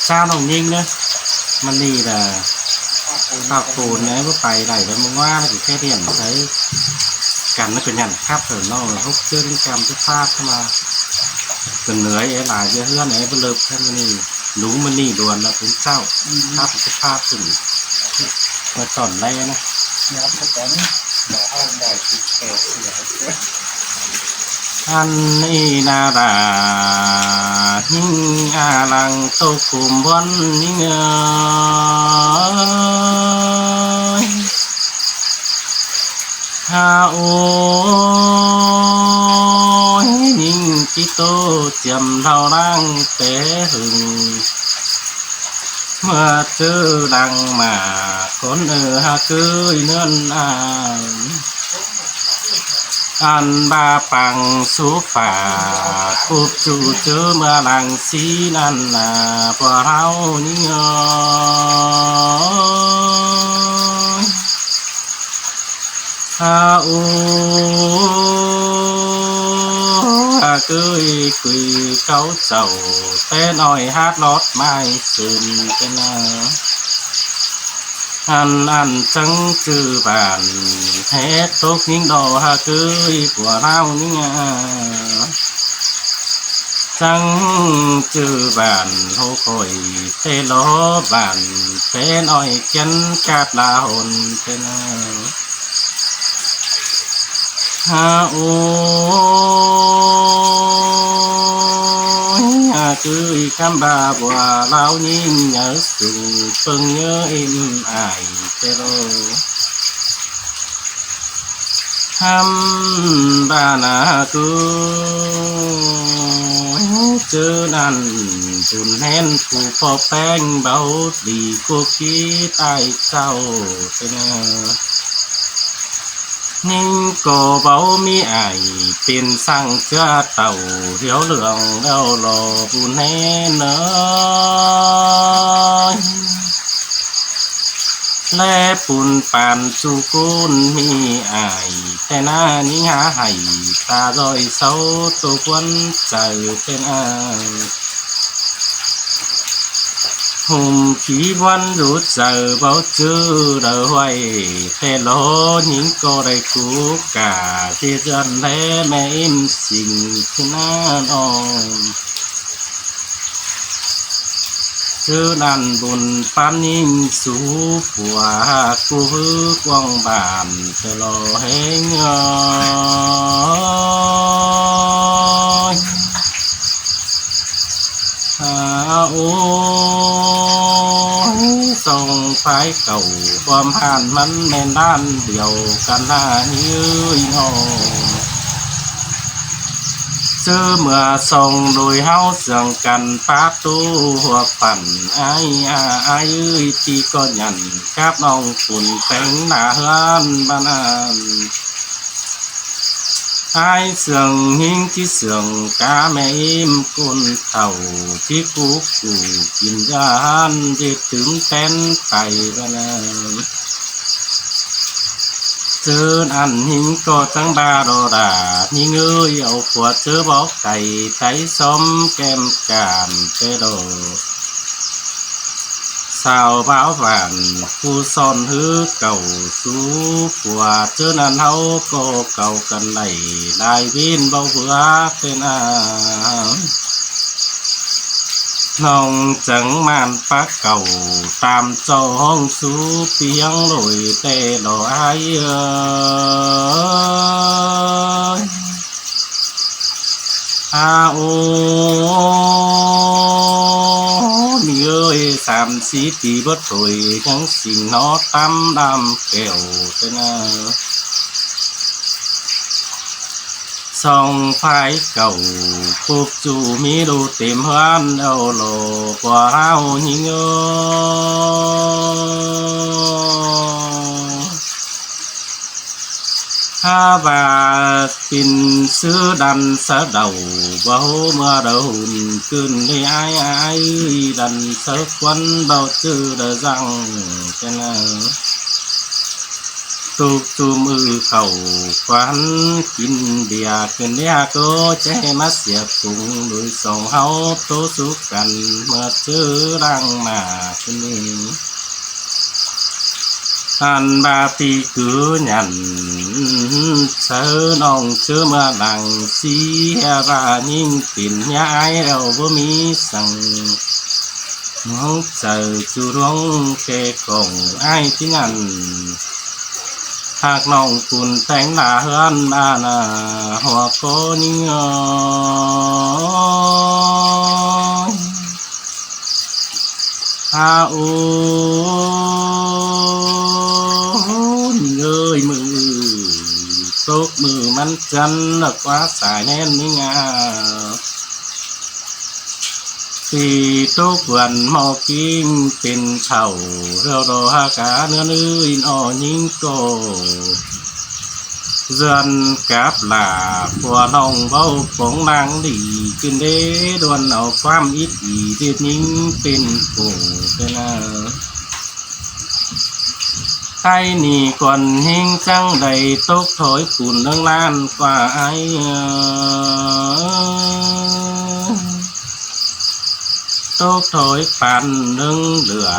sao đồng nhiên nữa mình đi là tao cồn ấy bước bài này với mông hoa thì cái điểm thấy cảnh nó cứ nhận khắp rồi nó hút chưa đến cầm cái phát mà từng nửa ấy là giờ hơn ấy vừa lợp thêm mình đúng mình đi đuổi là cũng sao khắp cái phát từng và tỏn lay nó anh đi na đà nhưng lăng tô cùng vấn nhưng ha ôi nhưng chỉ tô chầm thao đang tế hừng mà chữ đăng mà con ở ha cưới nên an ba bằng số phà cúp chủ chớ mà làng xí nan là bờ hao những ha ô cưới quỳ cáu sầu té nói hát lót mai sườn tên ăn trắng chữ bàn hết tốt những đồ ha cưới của lao những trắng chữ bàn hô khôi tê ló bàn tê nói chân cát là hồn tên ha ôi cưới cam bà bùa lao nhìn nhớ sùng phân nhớ im ai tê lô ham bà na cưới chớ năn chùn hen phù phò beng bao đi cô khí tai sao tê nhưng cô bảo mi ai tiền sang chưa tàu hiếu lượng đâu lò buồn hết nữa lẽ buồn bàn chu côn mi ai thế na những há hay ta rồi sâu tô quân trời tên hùng khí văn rút giờ bao chữ đời hoài thế lô những cô đầy cũ cả thế dân thế mẹ em xinh na non chữ đàn buồn pan im sú của cô hư quang bàn thế lô hết ôi sông phái cầu bom hàn mắn men đan điều can ha như ngô chớ mưa sông đồi hao sương cần phát tu hoặc phần ai ơi chỉ có nhận các ông cuốn cánh là hơn ban ai sương hình chỉ sương cá mẹ im côn tàu chỉ cú cù kim gian để tướng tên tay bên chớ ăn hình có trắng ba đồ đà như người ẩu của chớ bó cày cháy xóm kem càm tê đồ sao báo vàng phu son hứ cầu sú của chớ năn hấu cô cầu cần này đại viên bao bữa tên nông chẳng màn phát cầu tam châu hông sú tiếng lội tê đồ ai ơi mi ơi xàm xí tì bớt rồi chẳng xin nó tam đam kẹo tên sông phái cầu phục chủ mi đu tìm hoan đâu lộ quả hao nhinh ha bà tin sứ đàn sở đầu bao mưa đầu cơn đi ai ai đàn sở quân bao chữ đờ răng cái nào ตุกตูมือเข่าควันกินเบียร์ขึ้นเนียก็จะให้มาเสียตุงโดยสองเฮาโตสุกกันเมื่อเจอรังมาขึ้นนี้อันบาปีกือหยันเธอน้องเจอมาดังเสียรายิ่งปิ่นย้ายเราบ่มีสั่งน้องเจอจูร้องแค่กงไอ้ที่นั่นหากน้องคุณแต่งหน้าเฮือนบ้านหัวโกนิ่งโอ้เงยมือตกมือมันจันหลักว่าสายแน่นนิ่งที่ทุกวันมอกิ้งเป็นเท่าเรารอหากาเนื้ออินอ่อยิงโกเรือนกับหลาผัวน้องเบาผงนางดีขึ้นเด้ดวนเอาความอิดอีเด็ดนิ่งเป็นโกเป็นไทยนี่ก่อนเฮงจังใดตกถอยปุ่นเรื่องล้านกว่าไอตกถอยปั่นเรื่องเหลือ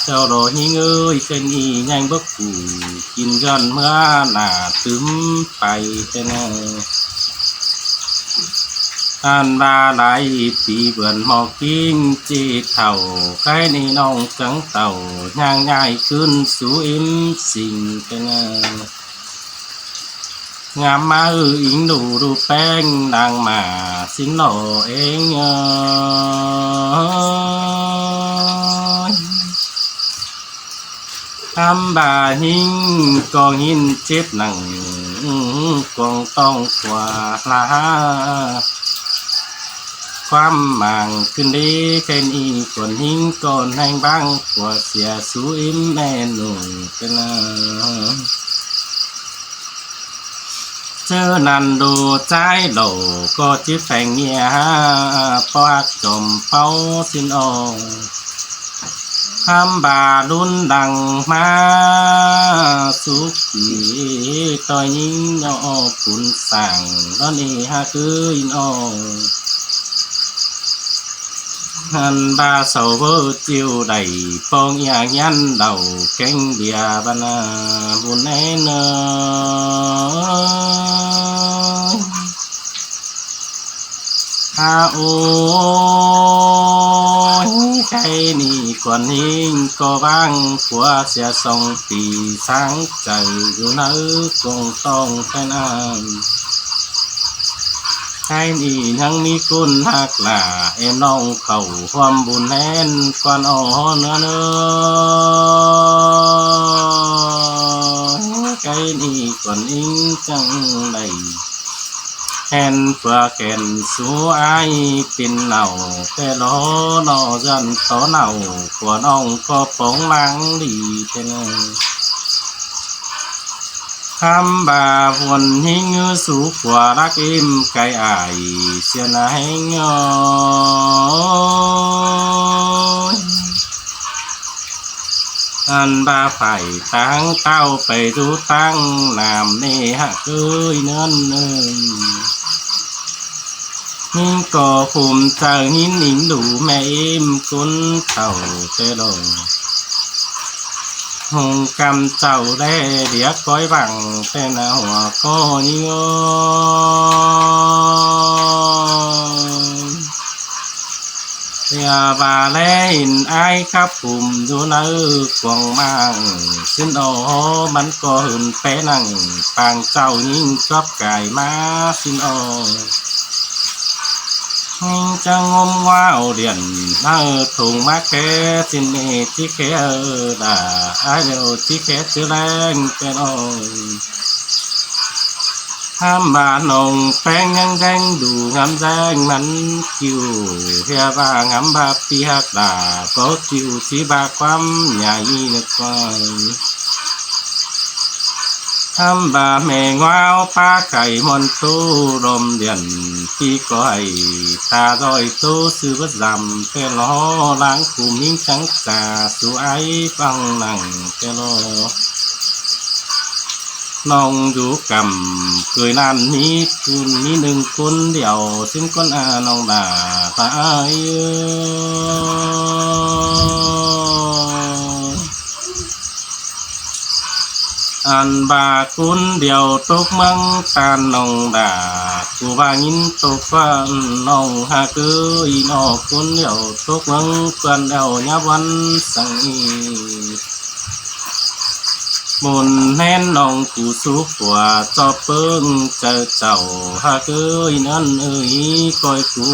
เจ้ารอหิงเอ้ยเป็นอียังบกกูกินย้อนเมื่อหน้าตึมไปแต่แน่อันบาหลายปีเบื่อนหมอกกิ้งจีเท่าใครในน้องจังเต่าย่างง่ายขึ้นสู่อิ่มสิ่งเป็นงามมาอิงดูแป้งนางมาสินหล่อเองทำบาหิงกองหินเจ็บหนังกองต้องกว่าลาความหมางขึ้นดีแค่นี้ก่อนหิงก่อนแห่งบ้างกว่าเสียสูอิ่มแม่หนุ่มเป็นเจอนันดูใจโลก็จิตแฝงเงียปากจมเป้าสินอทำบาดุนดังมาสุขีต่อยยิงยอปุ่นสั่งตอนนี้ฮะคืออินอหันบาเสาเวอจิวใดปองอยากยันเดาแกงเบียบานาบุญแน่เนโอ้ยใจนี่ก่อนหิงก็บ้างผัวเสียสองปีสังใจอยู่เนื้อกงต้องแค่นั้นใจนี่ยังมีคุณหักหลาเอ็มน้องเขาความบุญแน่นก่อนอ่อนเนื้อใจนี่ก่อนหิงจังใดแห่นเพื่อแก่นสู้ไอเป็นเหล่าแต่ล้อนอจันต่อเหล่าหัวน้องก็ปองลังดีเป็นคำบาวนหิงสู่ขวารักอิ่มไก่อายเสียนายงอันบาไฟตั้งเต้าไปดูตั้งน้ำเนหะเกยเนินหิงก่อภูมิใจหินหิงดูแม่อิ่มกุนเต่าเตลงหงกำเจ้าได้เดียกก้อยบังแต่หน้าหัวก็ยิ่งอย่าบาเล่นไอ้ครับผมดูเนื้อกวงมังสิ้นโอมันก็หืนเป้นังปางเจ้ายิ่งชอบไก่มาสิ้นโอจะงมว่าเดียนถุงมาแค่สิ้นเอที่แค่ด่าไอ้เดียวที่แค่ชื่อแรงเป็นโอห้ามบานงแป้งยังแดงดูงามแดงมันคิวเรียบางามบาปีหักดาก็คิวที่บาความใหญ่นึกไว้ห้ามบาแมงว้าวป้าไก่มอนตู้ลมเดียนที่ก้อยตาดอยตู้ซื้อบัดดำแต่ล้อล้างคุมยิ่งจังจ่าสู่ไอ้ฟังหนังแต่ล้อ น้องอยู่กำเคยนานนี้คุณมีหนึ่งคนเดียวซึ่งคนน้องด่าตายอันบาคุณเดียวตกมังตานน้องด่ากูว่ายินตกว่าน้องหาคืออีนอกคุณเดียวตกมังเพื่อนเดียวยาวันสังมนแน่นน้องกูสุกว่าจอบเปิ้งเจ้าหาเกยนั่นก้อยกู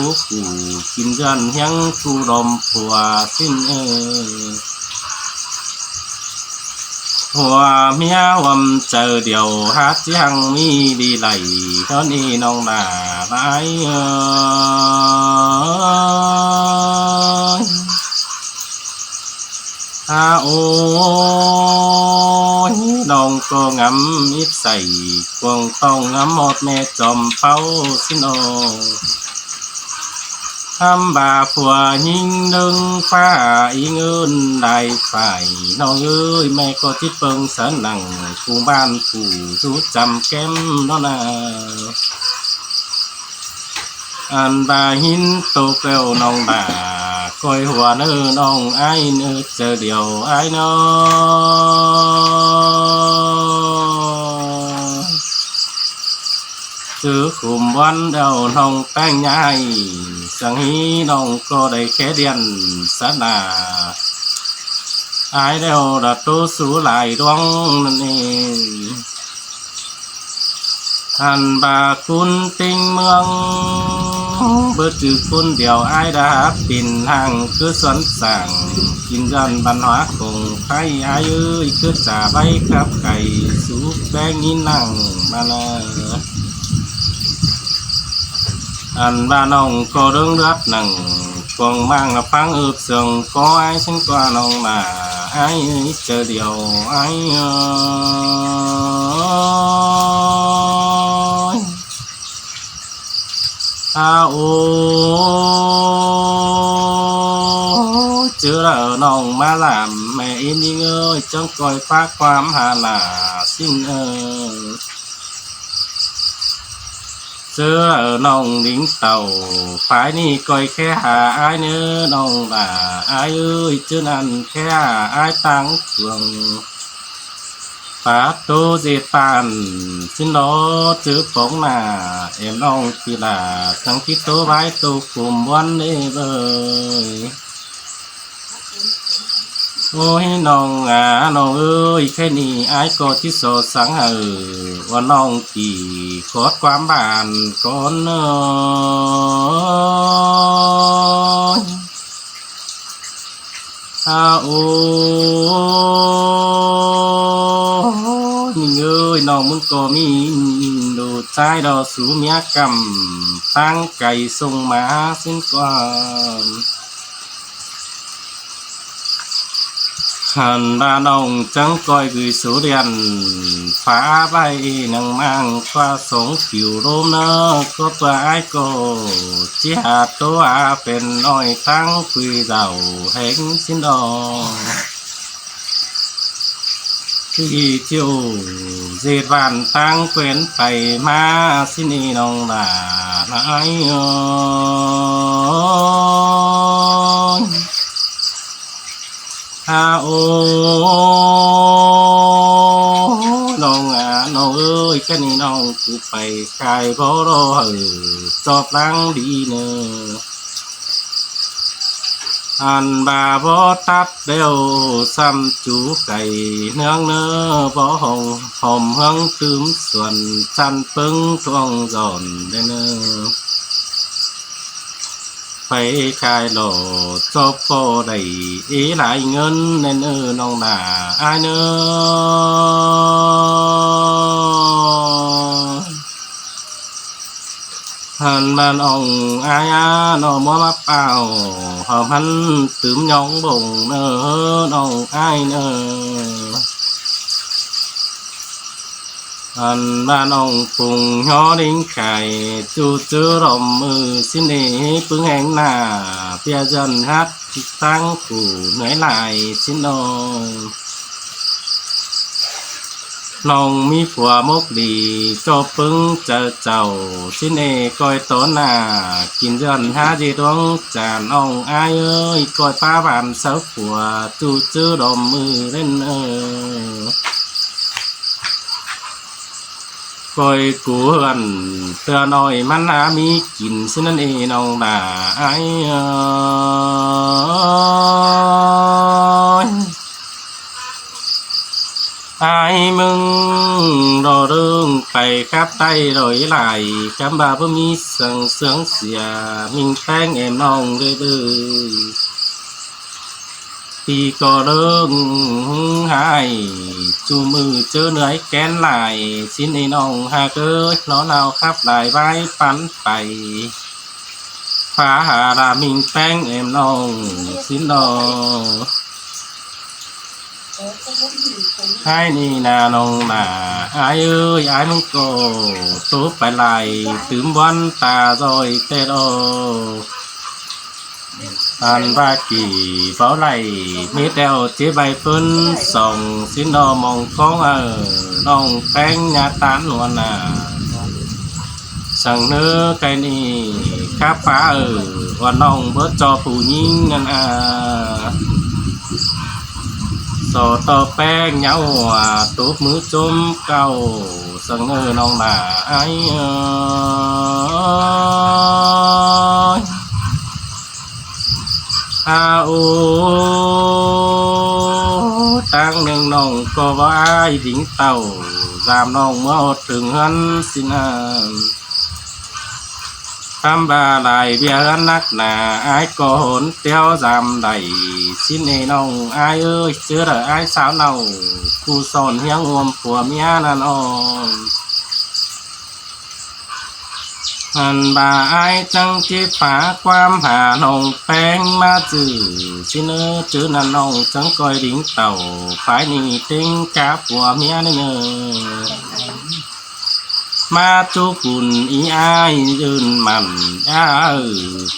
กินยันยังกูรอมผัวสิ้นหัวเมียวำเดียวหาจังมีดีไหลเท่านี้น้องด่าไรโอ้ยน้องก็งำอิบใส่ควงต้องงำหมดแม่จอมเป้าสินโอทำบาผัวยิงดึงฟ้าอีเงินได้ฝ่ายน้องเอ้ยแม่ก็จิตเปิงสันหนังกูบ้านผู้รู้จำแก้มน้องนาอันบาหินตกแล้วน้องด่าก้อยหัวเนื้อน้องไอ้เนื้อเดียวไอ้น้องซื้อกลุ่มวันเดียวน้องแป้งใหญ่สังฮีน้องก็ได้แค่เดียนสนาไอ้เดียวดัดตัวสูหลายดวงนั่นเองท่านบาคุณติงเมืองเบิดจือคนเดียวไอ้ดาปินห่างคือสวนสั่งกินยันบันหวาคงไข่ไอ้คือจ่าใบครับไก่สูบแบงนินนั่งมาเลยอันบ้านน้องก็เรื่องรับหนังกองบ้างฟังอึบเสียงก็ไอ้ฉันก็น้องมาไอ้เดียวไอ้โอ้เจอแล้วน้องมาลามแม่อินยิ่งเอ้ยจงคอยฝากความหาหน้าสิ้นเจอน้องดิ้งเต่าฝ่ายนี่ก้อยแค่หาไอ้เนื้อน้องด่าไอ้เอ้ยเจอนั่นแค่ไอ้ตังเฟืองปาโตเจปานสินโลเจอปองหน้าเอ็มน้องกีฬาทั้งที่โตไว้โตกลุ่มวันนี้เลยโอ้ยน้องน้องเอ้ยแค่นี้ไอ้ก็ที่โสดสังว่าน้องกี่ขอความบานก่อนเนอะโอ้นี่เอ้ยน้องมึงก็มีดูใจดอสูเมียกำตั้งไก่ส่งมาสิ้นก่อนหันบ้านน้องจังก้อยกุยสูเรียนฟ้าใบนังมังฟ้าสงผิวโรมเนอก็ตัวไอ้ก็จีหาตัวเป็นน้อยทั้งคุยเดาเห็นสินดองที่เจียวเจดวันตั้งเป็นไปมาสินีน้องด่าไอ้โอ้น้องน้องเอ้ยแค่นี้น้องกูไปกายเพราะรอจอบลังดีเนออันบาบ่ตัดเดียวซ้ำจูไก่เนื้องเนื้อบ่หงหอมหังตืมส่วนจันปึ้งทวงจอนได้เนอไปขายหล่อจบก็ได้หลายเงินแน่นน้องด่าไอ้เนอหันบ้านอ่องอายน้องมัวมาเป่าหอมพันตืมยองบ่งเนอน้องไอ้เนออันบ้านองปุงย้อดิ้งไข่จูจื้อรมมือสินเอปึงแห่งหน้าเปียจันฮัดตั้งขู่เหนื่อยหลายสินโน น้องมีผัวมกดีจบปึ้งเจอเจ้าสิเนก้อยต้นหน้ากินจนหาจีดวงจานอ่องอายเอ้ยก้อยป้าบานเสาผัวจูจื้อดมมือเล่นก้อยกูเฮือนเตือน้อยมันหามีกินสินั่นเองน้องด่าอายอายมึงรอเรื่องไปครับไต้รอยไหลคำบาบ่มีสังเสืองเสียมิงแป้งเอ็มน้องเด้อปีก็เรื่องหายจูมือเจอเหนื่อยแกนไหลชิ้นไอ้น้องหาเกิดล้อเนาครับหลายใบปันไปฟ้าหารามิงแป้งเอ็มน้องสินดอให้นี่นาน้องนาอายเอ้ยอายมึงโกตุ๊บไปไหลตื่มวันตาจอยเตโออันว่ากี่เฝ้าไหลมีแตวเจ๊ใบฟื้นส่งสินดอมองกองน้องแป้งญาตานวลนาสั่งเนื้อไก่นี่ข้าป้าว่าน้องเบิดจอผู้ยิงนั่นสอต่อแป้งเหงาตูบมือจมเก่าสั่งเนื้อน้องหนาไอ้โอตั้งหนึ่งน้องก็ว่าไอ้ถิงเต่าสามน้องเมื่อถึงหันสินาคำบาลายเบียร์นักหนาไอ้ก็หนเตี้ยวจำได้สินเอน้องไอ้เอ้ยเจอแต่ไอ้สาวเนากูสอนเฮียงวมผัวเมียนั่นอ่อนหันบาไอ้จังจีฝาความหาน้องแป้งมาจื้อสิเนอจื้อนั่นน้องจังก้อยดิ้งเต่าฝ่ายนี่ติ้งกับผัวเมียนี่เนอมาจูกุนอีอายยืนมัน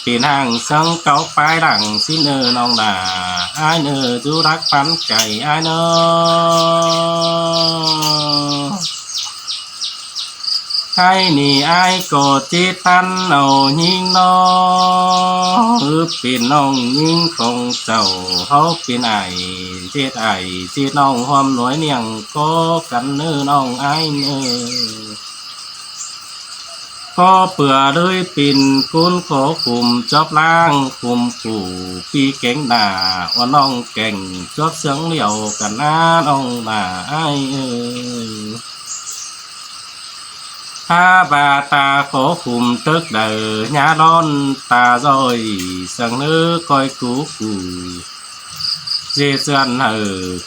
เป็นห่างสังเก่าปลายดังสิเนอน้องด่าอายเนอจูรักปันใจอายเนอให้นี่อายก็จิตตันเอายิงน้องเป็นน้องยิงของเจ้าเขาเป็นไอเจ็ดไอจิตน้องหอมหน่วยเนียงก็กันเนื้อน้องไอเนื้อก็เปื่อเลยปิ่นกุนขอคุมจอบล่างคุมขู่ปีเก่งหนาว่าน้องเก่งจอบเสียงเหลี่ยวกันหน้าน้องหนาไอถ้าบาตาขอคุมตึกเดอหญ้าร้อนตาจอยสังเนื้อคอยกูเจเสือน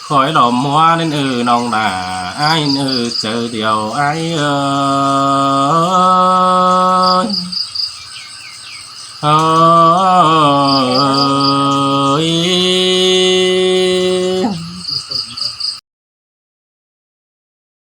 คอยหลอมหัวนั่นน้องด่าไอ้เจอเดียวไอ้เอ้